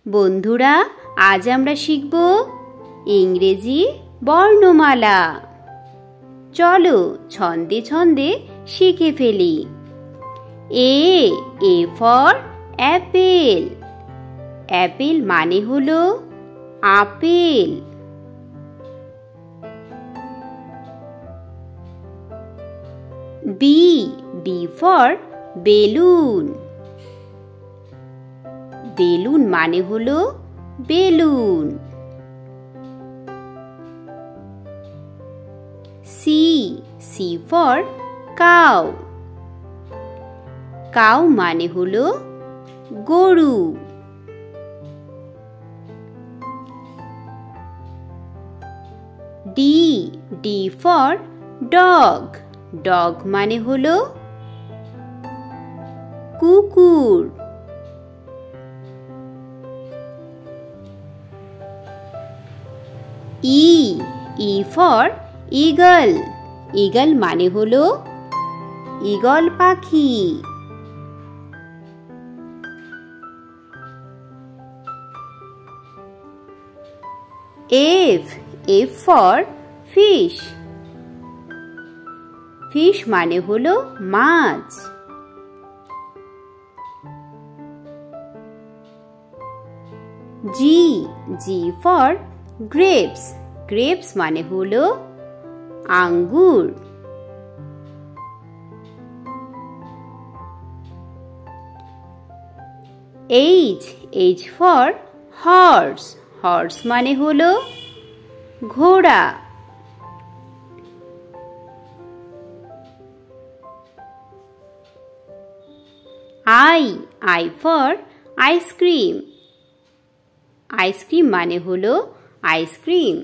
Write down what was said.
বন্ধুরা, আজ আমরা শিখব ইংরেজি বর্ণমালা। চলো ছন্দে ছন্দে শিখে ফেলি। A for Apple. অ্যাপেল মানে হলো আপেল। B for balloon. বেলুন মানে হলো balloon. C for cow. Cow মানে হলো গরু। D for dog. ডগ মানে হলো কুকুর। E for eagle. ঈগল মানে হলো ঈগল পাখি। F for fish. ফিশ মানে হলো মাছ। G for grapes. গ্রেপস মানে হলো আঙ্গুর। H for horse. হর্স মানে হলো ঘোড়া। I for ice cream. আইসক্রিম মানে হলো আইসক্রিম।